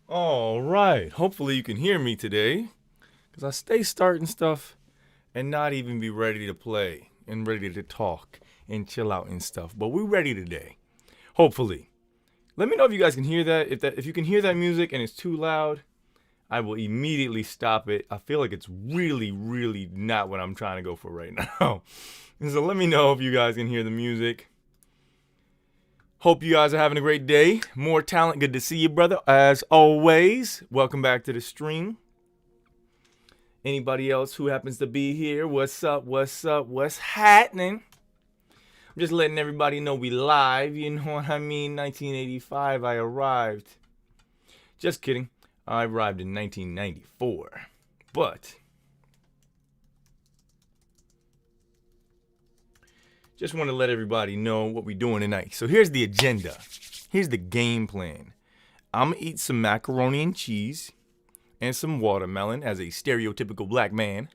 All right. Hopefully you can hear me today, because I stay starting stuff and not even be ready to play and ready to talk and chill out and stuff. But we're ready today. Hopefully. Let me know if you guys can hear that. If you can hear that music and it's too loud, I will immediately stop it. I feel like it's really, really not what I'm trying to go for right now. And so let me know if you guys can hear the music. Hope you guys are having a great day. More talent. Good to see you, brother. As always, welcome back to the stream. Anybody else who happens to be here, what's up, what's happening? I'm just letting everybody know we live, you know what I mean? 1985, I arrived. Just kidding. I arrived in 1994. But just want to let everybody know what we're doing tonight. So here's the agenda. Here's the game plan. I'm going to eat some macaroni and cheese and some watermelon as a stereotypical black man.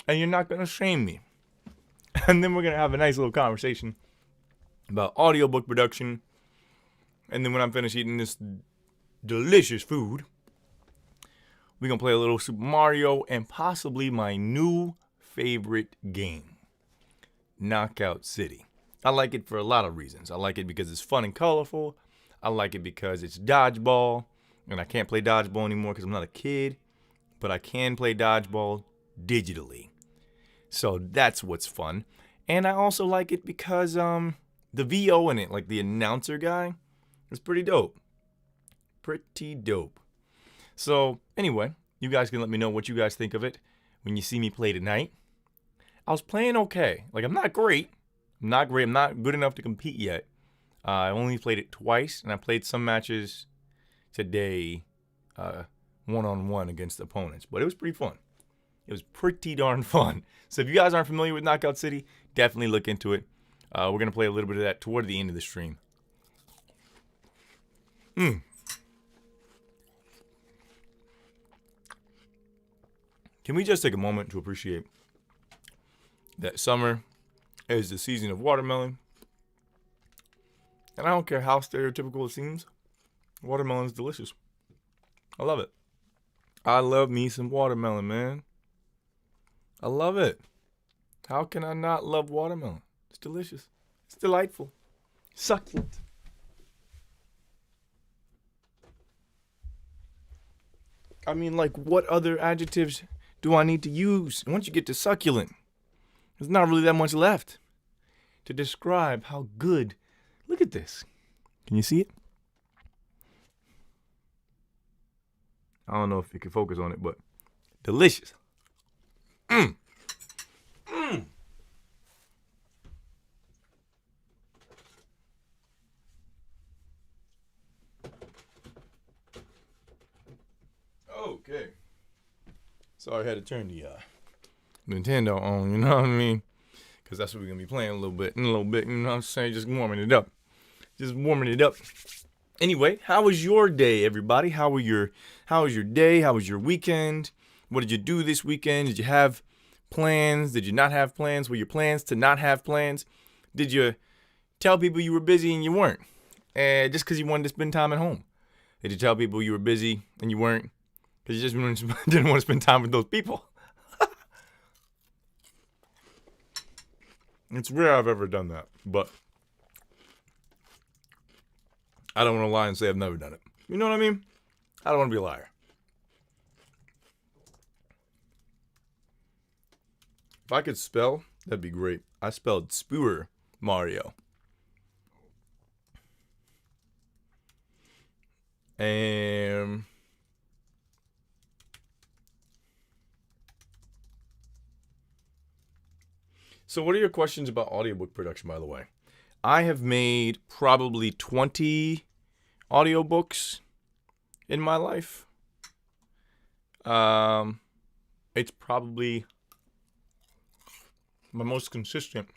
And you're not going to shame me. And then we're going to have a nice little conversation about audiobook production. And then when I'm finished eating this delicious food, we're going to play a little Super Mario and possibly my new favorite game, Knockout City. I like it for a lot of reasons. I like it because it's fun and colorful. I like it because it's dodgeball. And I can't play dodgeball anymore because I'm not a kid. But I can play dodgeball digitally. So that's what's fun. And I also like it because the VO in it, like the announcer guy, is pretty dope. Pretty dope. So anyway, you guys can let me know what you guys think of it when you see me play tonight. I was playing okay. Like, I'm not great. I'm not good enough to compete yet. I only played it twice, and I played some matches today one-on-one against opponents. But it was pretty fun. It was pretty darn fun. So if you guys aren't familiar with Knockout City, definitely look into it. We're going to play a little bit of that toward the end of the stream. Can we just take a moment to appreciate that summer is the season of watermelon? And I don't care how stereotypical it seems, watermelon is delicious. I love it. I love me some watermelon, man. I love it. How can I not love watermelon? It's delicious. It's delightful. Succulent. I mean, like, what other adjectives do I need to use? Once you get to succulent, there's not really that much left to describe how good. Look at this. Can you see it? I don't know if you can focus on it, but delicious. Okay. Sorry, I had to turn the Nintendo on, you know what I mean? Because that's what we're going to be playing in a little bit, you know what I'm saying? Just warming it up. Anyway, how was your day, everybody? How was your day? How was your weekend? What did you do this weekend? Did you have plans? Did you not have plans? Were your plans to not have plans? Did you tell people you were busy and you weren't? Just because you wanted to spend time at home? Did you tell people you were busy and you weren't? Because you just didn't want to spend time with those people? It's rare I've ever done that, but I don't want to lie and say I've never done it. You know what I mean? I don't want to be a liar. If I could spell, that'd be great. I spelled Spewer Mario. And so what are your questions about audiobook production, by the way? I have made probably 20 audiobooks in my life. It's probably my most consistent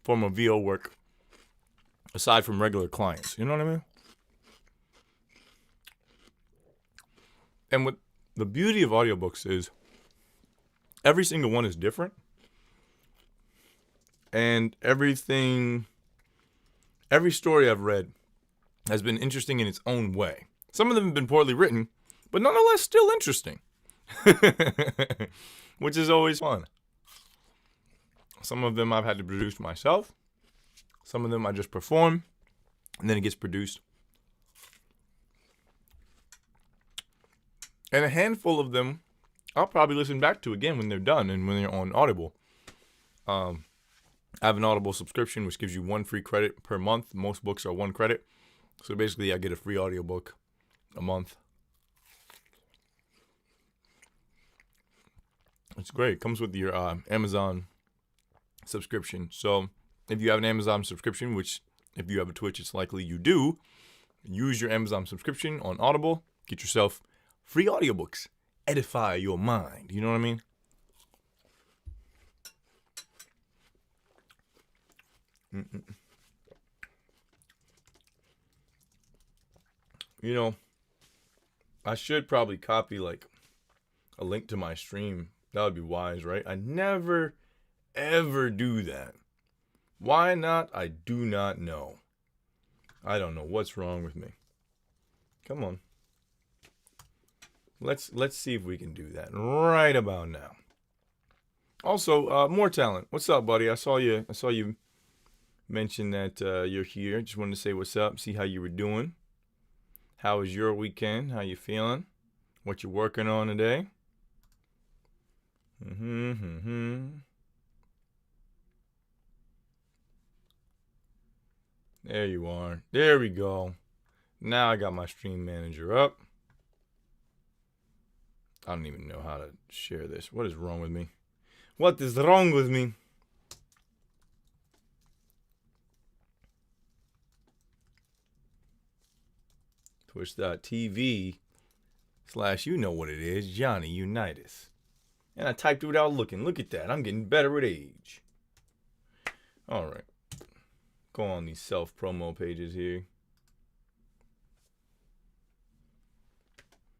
form of VO work aside from regular clients. You know what I mean? And what the beauty of audiobooks is every single one is different. And every story I've read has been interesting in its own way. Some of them have been poorly written, but nonetheless still interesting. Which is always fun. Some of them I've had to produce myself. Some of them I just perform, and then it gets produced. And a handful of them I'll probably listen back to again when they're done and when they're on Audible. I have an Audible subscription which gives you 1 free credit per month. Most books are 1 credit. So basically I get a free audiobook a month. It's great. It comes with your Amazon subscription. So if you have an Amazon subscription, which if you have a Twitch, it's likely you do, use your Amazon subscription on Audible. Get yourself free audiobooks. Edify your mind. You know what I mean? You know, I should probably copy like a link to my stream. That would be wise, right? I never, ever do that. Why not? I do not know. I don't know what's wrong with me. Come on. Let's see if we can do that right about now. Also, More Talent. What's up, buddy? I saw you mention that you're here. Just wanted to say what's up, see how you were doing. How was your weekend? How you feeling? What you working on today? There you are. There we go. Now I got my stream manager up. I don't even know how to share this. What is wrong with me? What is wrong with me? Twitch.tv/ you know what it is, Johnny Unitas. And I typed it without looking. Look at that. I'm getting better with age. All right. Go on these self-promo pages here.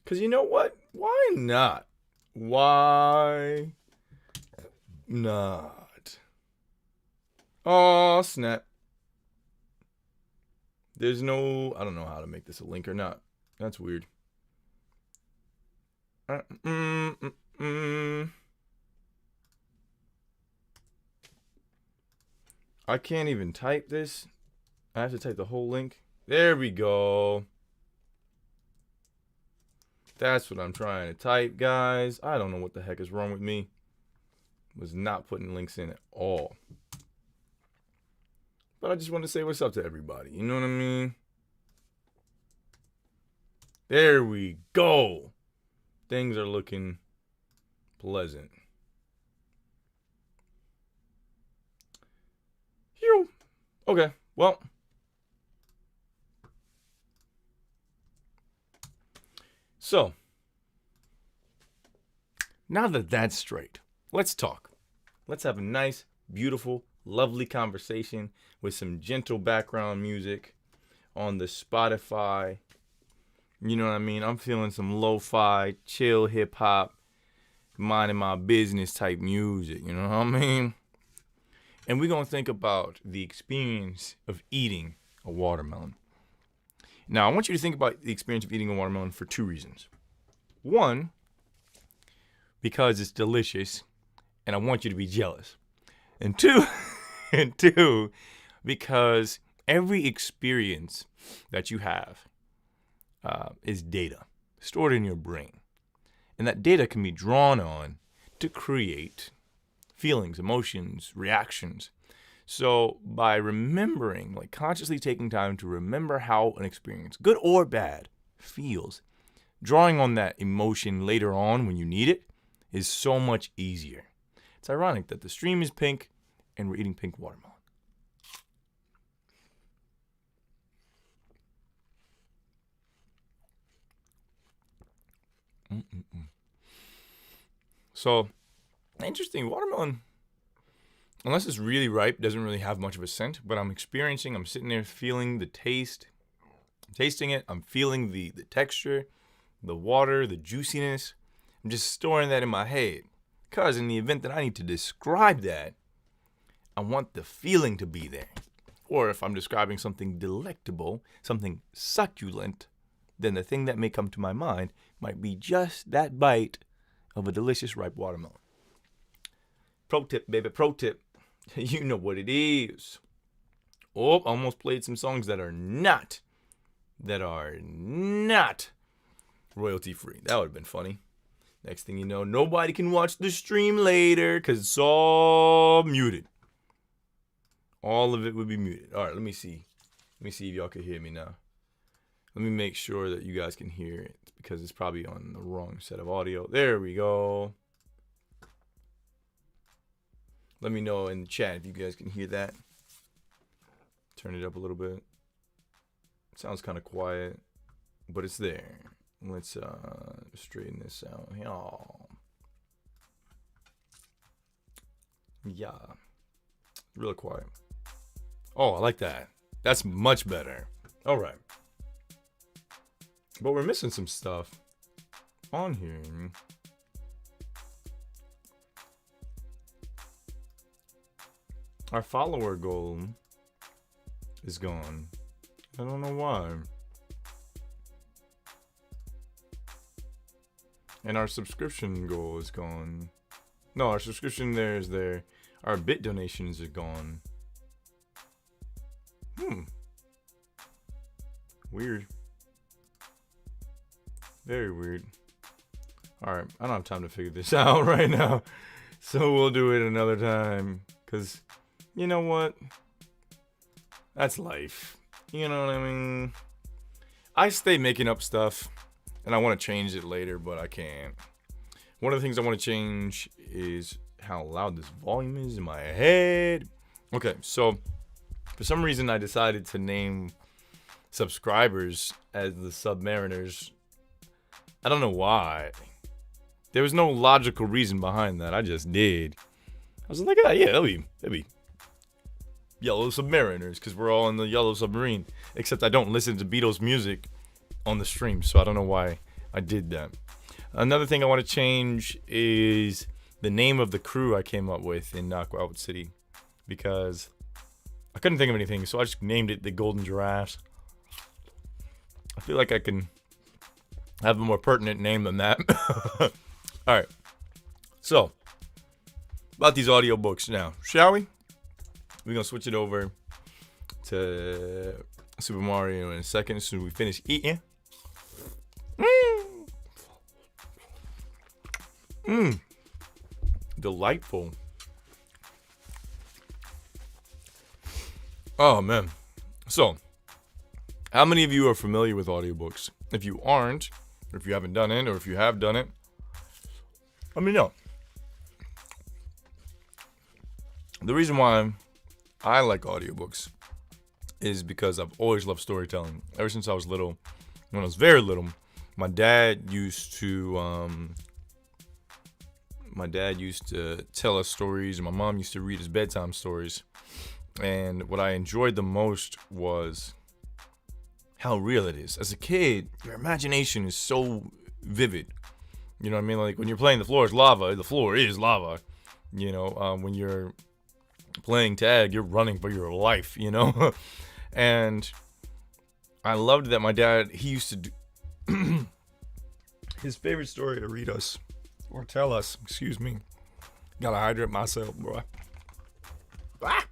Because you know what? Why not? Why not? Oh, snap. There's no... I don't know how to make this a link or not. That's weird. I can't even type this. I have to type the whole link. There we go. That's what I'm trying to type, guys. I don't know what the heck is wrong with me. Was not putting links in at all. But I just want to say what's up to everybody. You know what I mean? There we go. Things are looking pleasant. Phew. Okay, well. So, now that that's straight, let's talk. Let's have a nice, beautiful, lovely conversation with some gentle background music on the Spotify. You know what I mean? I'm feeling some lo-fi, chill hip-hop, minding my business type music. You know what I mean? And we're going to think about the experience of eating a watermelon. Now, I want you to think about the experience of eating a watermelon for 2 reasons. 1, because it's delicious, and I want you to be jealous. And 2, because every experience that you have is data stored in your brain. And that data can be drawn on to create feelings, emotions, reactions. So by remembering, like consciously taking time to remember how an experience, good or bad, feels, drawing on that emotion later on when you need it is so much easier. It's ironic that the stream is pink and we're eating pink watermelon. So, interesting, watermelon, unless it's really ripe, doesn't really have much of a scent, but I'm sitting there feeling the taste, I'm tasting it, I'm feeling the texture, the water, the juiciness. I'm just storing that in my head, because in the event that I need to describe that, I want the feeling to be there. Or if I'm describing something delectable, something succulent, then the thing that may come to my mind might be just that bite of a delicious ripe watermelon. Pro tip, baby, pro tip. You know what it is. Oh, almost played some songs that are not royalty free. That would have been funny. Next thing you know, nobody can watch the stream later because it's all muted. All of it would be muted. All right, let me see. Let me see if y'all can hear me now. Let me make sure that you guys can hear it because it's probably on the wrong set of audio. There we go. Let me know in the chat if you guys can hear that. Turn it up a little bit. It sounds kind of quiet, but it's there. Let's straighten this out. Yeah. Real quiet. Oh, I like that. That's much better. All right. But we're missing some stuff on here. Our follower goal is gone. I don't know why. And our subscription goal is gone. No, our subscription there is there. Our bit donations are gone. Weird. Very weird. Alright, I don't have time to figure this out right now. So we'll do it another time. Because, you know what? That's life. You know what I mean? I stay making up stuff. And I want to change it later, but I can't. One of the things I want to change is how loud this volume is in my head. Okay, so for some reason I decided to name subscribers as the Submariners. I don't know why. There was no logical reason behind that. I just did. I was like, yeah, that'll be Yellow Submariners, because we're all in the Yellow Submarine. Except I don't listen to Beatles music on the stream, so I don't know why I did that. Another thing I want to change is the name of the crew I came up with in Knockout City, because I couldn't think of anything, so I just named it the Golden Giraffes. I feel like I can have a more pertinent name than that. Alright, so about these audiobooks now, shall we? We're gonna switch it over to Super Mario in a second as soon as we finish eating. Delightful. Oh man. So, how many of you are familiar with audiobooks? If you aren't, or if you haven't done it, or if you have done it, let me know. The reason why I like audiobooks is because I've always loved storytelling. Ever since I was little, when I was very little, my dad used to tell us stories, and my mom used to read us bedtime stories. And what I enjoyed the most was how real it is. As a kid, your imagination is so vivid. You know what I mean? Like when you're playing The Floor is Lava, the floor is lava. You know, when you're playing tag, you're running for your life, you know? And I loved that my dad, he used to do his favorite story to read us, or tell us, excuse me. Gotta hydrate myself, bro. Ah!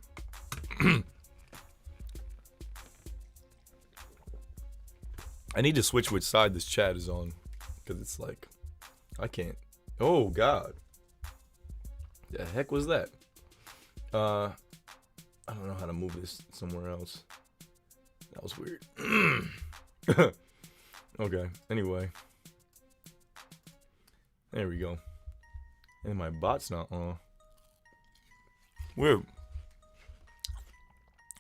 I need to switch which side this chat is on, because it's like, I can't. Oh, God. The heck was that? I don't know how to move this somewhere else. That was weird. Okay, anyway. There we go. And my bot's not on. Weird.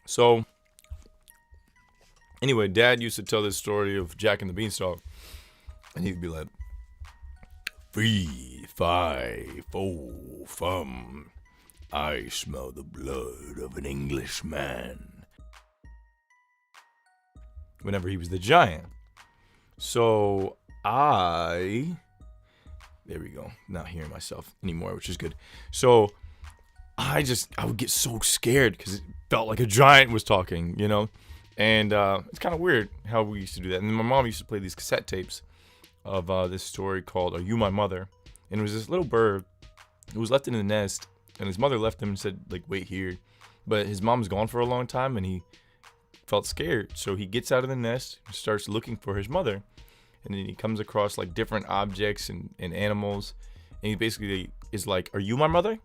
So, anyway, Dad used to tell this story of Jack and the Beanstalk. And he'd be like, 3, 5, 4, fum. I smell the blood of an Englishman. Whenever he was the giant. So, there we go. Not hearing myself anymore, which is good. So, I would get so scared because it felt like a giant was talking, you know? And it's kind of weird how we used to do that. And then my mom used to play these cassette tapes of this story called Are You My Mother? And it was this little bird who was left in the nest, and his mother left him and said, like, wait here. But his mom's gone for a long time, and he felt scared. So he gets out of the nest and starts looking for his mother. And then he comes across, like, different objects and animals. And he basically is like, are you my mother?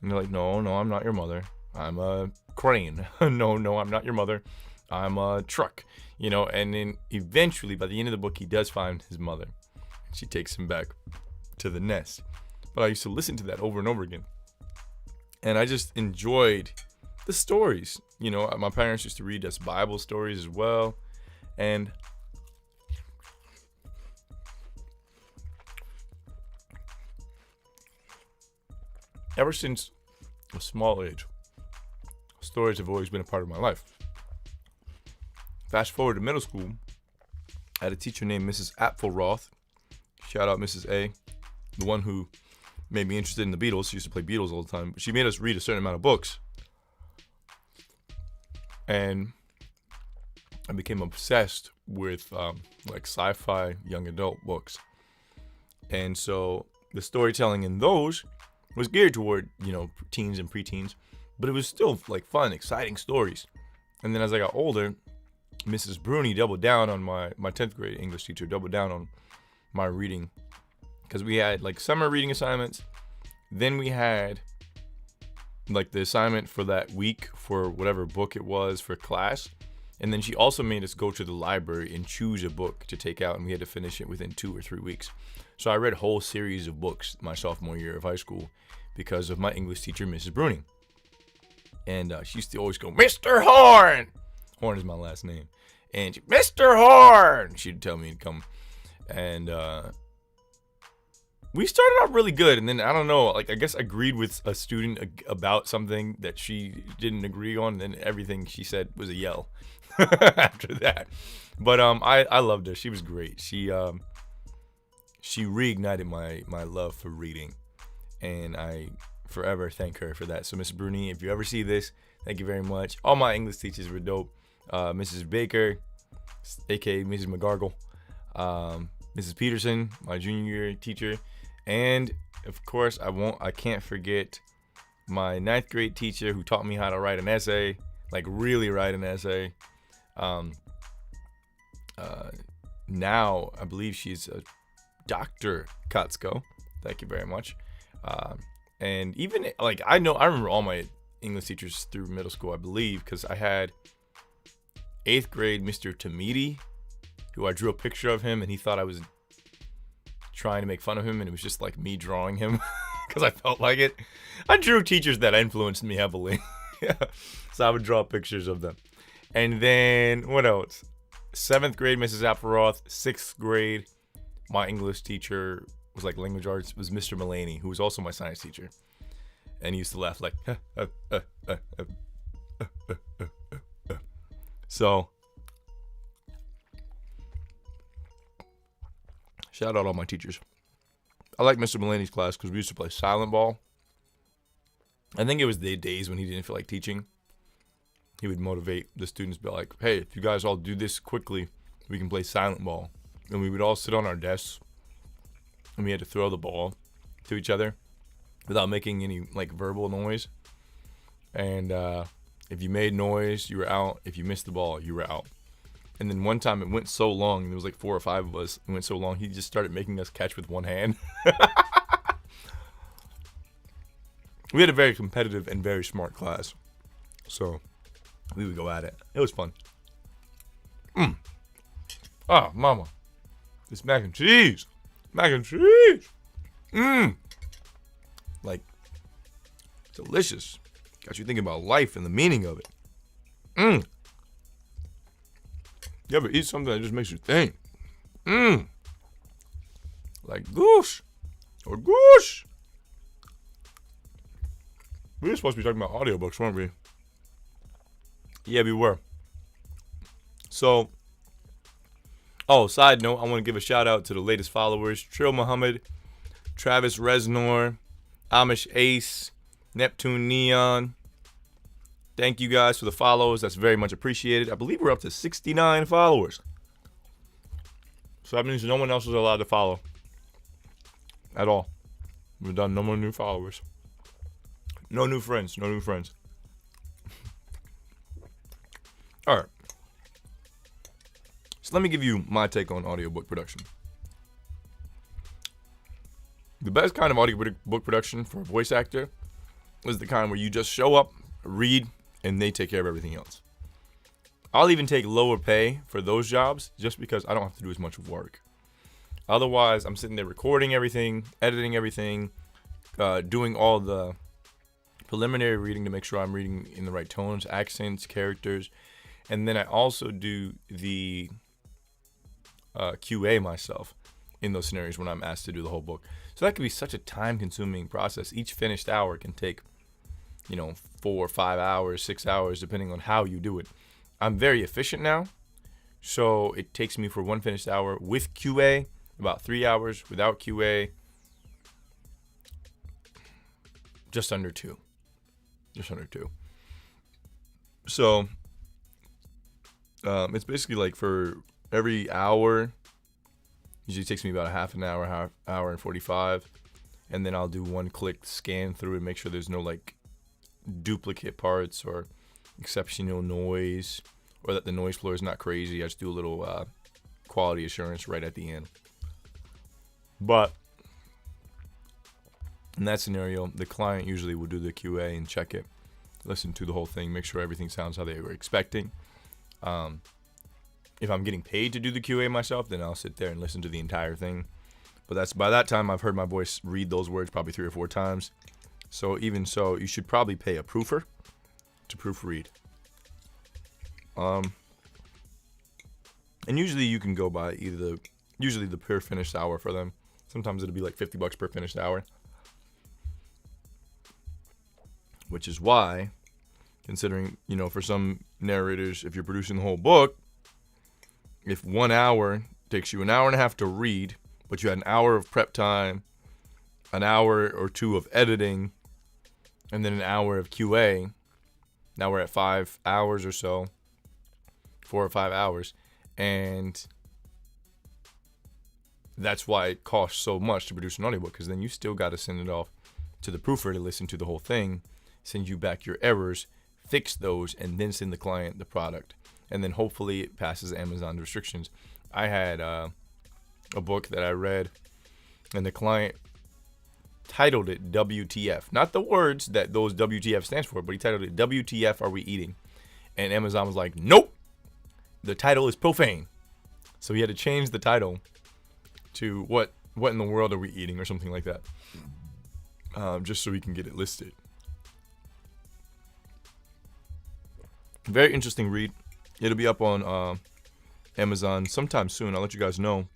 And they're like, no, I'm not your mother. I'm a crane. no, I'm not your mother. I'm a truck. You know, and then eventually, by the end of the book, he does find his mother. She takes him back to the nest. But I used to listen to that over and over again. And I just enjoyed the stories. You know, my parents used to read us Bible stories as well. And ever since a small age, stories have always been a part of my life. Fast forward to middle school, I had a teacher named Mrs. Apfelroth. Shout out Mrs. A, the one who made me interested in the Beatles. She used to play Beatles all the time. But she made us read a certain amount of books. And I became obsessed with like sci-fi young adult books. And so the storytelling in those was geared toward, you know, teens and preteens. But it was still like fun, exciting stories. And then as I got older, Mrs. Bruni doubled down on my 10th grade English teacher, doubled down on my reading. Because we had like summer reading assignments. Then we had like the assignment for that week for whatever book it was for class. And then she also made us go to the library and choose a book to take out. And we had to finish it within 2 or 3 weeks. So I read a whole series of books my sophomore year of high school because of my English teacher, Mrs. Bruni. And she used to always go, Mr. Horn! Horn is my last name. And she, Mr. Horn! She'd tell me to come. And we started out really good. And then, I don't know, like I guess I agreed with a student about something that she didn't agree on. And then everything she said was a yell after that. But I loved her. She was great. She reignited my love for reading. And I forever thank her for that. So Miss Bruni, if you ever see this, thank you very much. All my English teachers were dope. Mrs. Baker, aka Mrs. McGargle, Mrs. Peterson, my junior year teacher, and of course I can't forget my 9th grade teacher who taught me how to write an essay, like really write an essay. Now I believe she's a Dr. Kotsko. Thank you very much. And even like I remember all my English teachers through middle school, I believe, because I had 8th grade Mr. Tamidi, who I drew a picture of him, and he thought I was trying to make fun of him, and it was just like me drawing him because I felt like it. I drew teachers that influenced me heavily. Yeah. So I would draw pictures of them. And then what else? 7th grade Mrs. Apfelroth. 6th grade, my English teacher was like language arts, was Mr. Mullaney, who was also my science teacher. And he used to laugh like, So, shout out all my teachers. I like Mr. Mullaney's class because we used to play silent ball. I think it was the days when he didn't feel like teaching. He would motivate the students, be like, hey, if you guys all do this quickly, we can play silent ball. And we would all sit on our desks, and we had to throw the ball to each other without making any like verbal noise. And if you made noise, you were out. If you missed the ball, you were out. And then one time it went so long, there was like 4 or 5 of us. It went so long, he just started making us catch with one hand. We had a very competitive and very smart class. So we would go at it. It was fun. Ah, mama. This mac and cheese. Mac and cheese. Like, delicious. Got you thinking about life and the meaning of it. You ever eat something that just makes you think? Like goose. Or goose. We were supposed to be talking about audiobooks, weren't we? Yeah, we were. So, side note, I want to give a shout out to the latest followers. Trill Muhammad, Travis Reznor, Amish Ace, Neptune Neon, Thank you guys for the follows. That's very much appreciated. I believe we're up to 69 followers. So that means no one else is allowed to follow at all. We've done no more new followers. No new friends. No new friends. All right. So let me give you my take on audiobook production. The best kind of audiobook production for a voice actor is the kind where you just show up, read, and they take care of everything else. I'll even take lower pay for those jobs just because I don't have to do as much work. Otherwise, I'm sitting there recording everything, editing everything, doing all the preliminary reading to make sure I'm reading in the right tones, accents, characters. And then I also do the QA myself in those scenarios when I'm asked to do the whole book. So that could be such a time-consuming process. Each finished hour can take, 4 or 5 hours, 6 hours, depending on how you do it. I'm very efficient now, so it takes me for one finished hour with QA about 3 hours, without QA just under 2. So it's basically like for every hour, usually takes me about a half an hour, hour and 45, and then I'll do one click scan through and make sure there's no like duplicate parts or exceptional noise, or that the noise floor is not crazy. I just do a little quality assurance right at the end. But in that scenario, the client usually will do the QA and check it, listen to the whole thing, make sure everything sounds how they were expecting. If I'm getting paid to do the QA myself, then I'll sit there and listen to the entire thing. But by that time, I've heard my voice read those words probably 3 or 4 times. So even so, you should probably pay a proofer to proofread. And usually you can go by usually the per finished hour for them. Sometimes it'll be like $50 per finished hour. Which is why, considering, for some narrators, if you're producing the whole book, if 1 hour takes you an hour and a half to read, but you had an hour of prep time, an hour or 2 of editing, and then an hour of QA, now we're at 5 hours or so, 4 or 5 hours, and that's why it costs so much to produce an audiobook, because then you still got to send it off to the proofer to listen to the whole thing, send you back your errors, fix those, and then send the client the product. And then hopefully it passes Amazon restrictions. I had a book that I read, and the client titled it WTF. Not the words that those WTF stands for, but he titled it WTF Are We Eating? And Amazon was like, nope, the title is profane. So he had to change the title to what in the world are we eating, or something like that, just so we can get it listed. Very interesting read. It'll be up on Amazon sometime soon. I'll let you guys know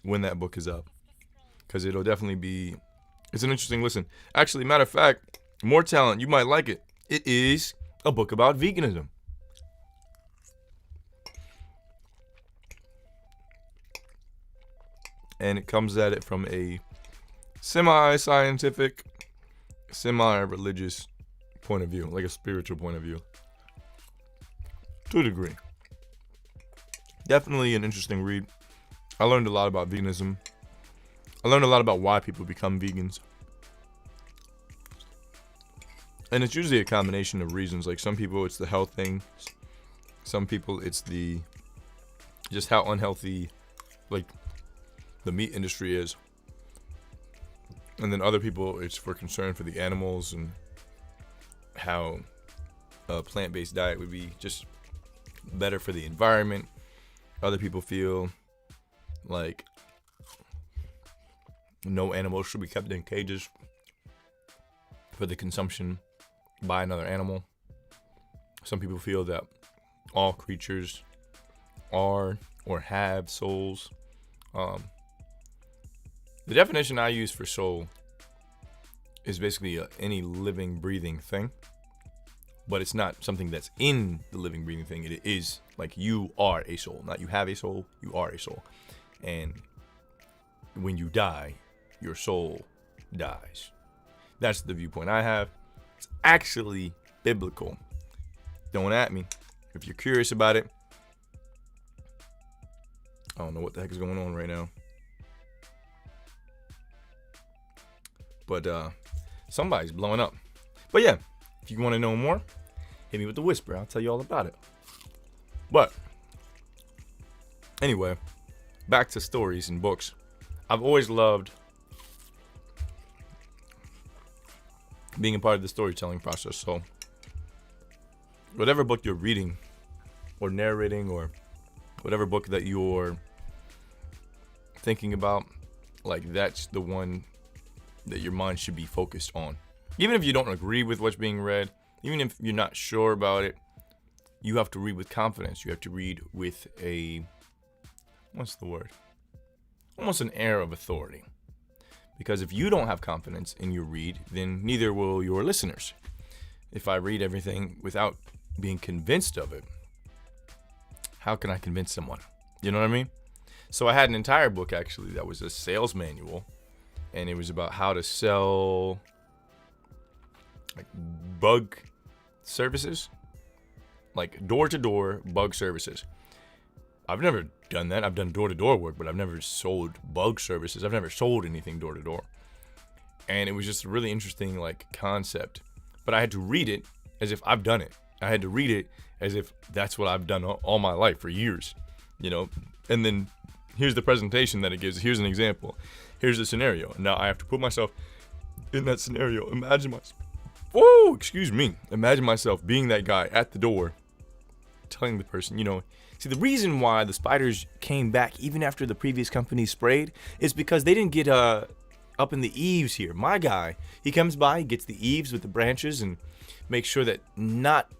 when that book is up, because it'll definitely be, it's an interesting listen. Actually, matter of fact, more talent, you might like it. It is a book about veganism. And it comes at it from a semi-scientific, semi-religious point of view, like a spiritual point of view, to a degree. Definitely an interesting read. I learned a lot about veganism. I learned a lot about why people become vegans. And it's usually a combination of reasons. Like some people, it's the health thing. Some people, it's the just how unhealthy, like, the meat industry is. And then other people, it's for concern for the animals and how a plant-based diet would be just better for the environment. Other people feel like no animals should be kept in cages for the consumption by another animal. Some people feel that all creatures are or have souls. The definition I use for soul is basically any living, breathing thing. But it's not something that's in the living, breathing thing. It is like you are a soul. Not you have a soul, you are a soul. And when you die, your soul dies. That's the viewpoint I have. It's actually biblical. thrown at me. If you're curious about it, I don't know what the heck is going on right now. But somebody's blowing up. But yeah, if you want to know more, hit me with the whisper. I'll tell you all about it. But anyway, back to stories and books. I've always loved being a part of the storytelling process. So whatever book you're reading or narrating, or whatever book that you're thinking about, like, that's the one that your mind should be focused on. Even if you don't agree with what's being read, even if you're not sure about it, you have to read with confidence. You have to read with what's the word? Almost an air of authority. Because if you don't have confidence in your read, then neither will your listeners. If I read everything without being convinced of it, how can I convince someone? You know what I mean? So I had an entire book, actually, that was a sales manual. And it was about how to sell like bug services, like door-to-door bug services. I've never done that. I've done door-to-door work, but I've never sold bug services. I've never sold anything door-to-door. And it was just a really interesting like concept. But I had to read it as if I've done it. I had to read it as if that's what I've done all my life for years, you know. And then here's the presentation that it gives. Here's an example. Here's the scenario. Now I have to put myself in that scenario. Imagine myself being that guy at the door, telling the person, you know, see, the reason why the spiders came back even after the previous company sprayed is because they didn't get up in the eaves here. My guy, he comes by, he gets the eaves with the branches and makes sure that not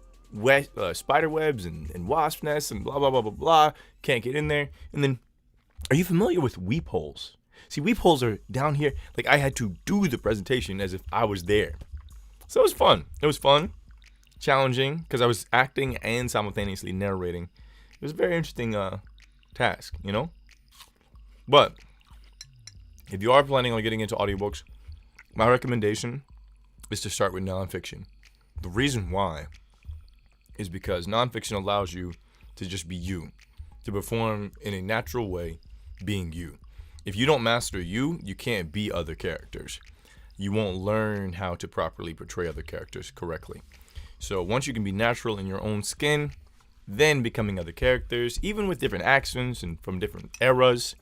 spider webs and wasp nests and blah, blah, blah, blah, blah can't get in there. And then, are you familiar with weep holes? See, weep holes are down here. Like, I had to do the presentation as if I was there. So it was fun. It was fun, challenging, because I was acting and simultaneously narrating. It was a very interesting task, you know? But if you are planning on getting into audiobooks, my recommendation is to start with nonfiction. The reason why is because nonfiction allows you to just be you, to perform in a natural way, being you. If you don't master you, you can't be other characters. You won't learn how to properly portray other characters correctly. So once you can be natural in your own skin, then becoming other characters, even with different accents and from different eras,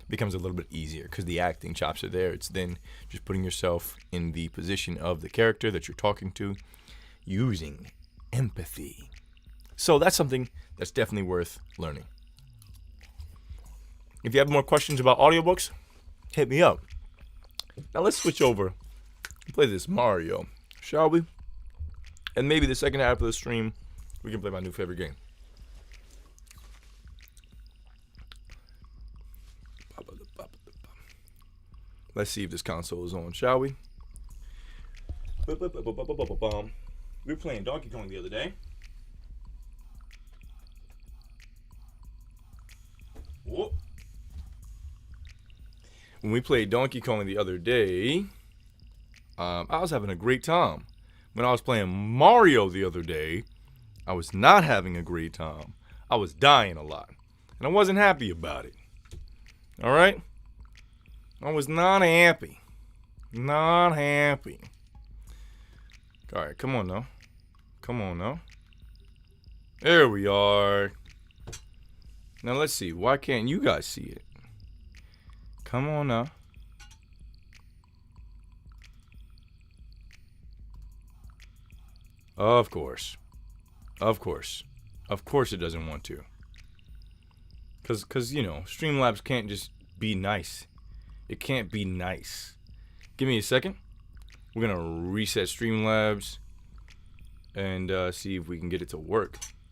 becomes a little bit easier because the acting chops are there. It's then just putting yourself in the position of the character that you're talking to, using empathy. So that's something that's definitely worth learning. If you have more questions about audiobooks, hit me up. Now let's switch over and play this Mario, shall we? And maybe the second half of the stream, we can play my new favorite game. Let's see if this console is on, shall we? We were playing Donkey Kong the other day. Whoop. When we played Donkey Kong the other day, I was having a great time. When I was playing Mario the other day, I was not having a great time. I was dying a lot, and I wasn't happy about it. All right? I was not happy. Not happy. All right, come on now. Come on now. There we are. Now let's see. Why can't you guys see it? Come on now. Of course. Of course. Of course it doesn't want to. Because, you know, Streamlabs can't just be nice. It can't be nice. Give me a second. We're going to reset Streamlabs and see if we can get it to work.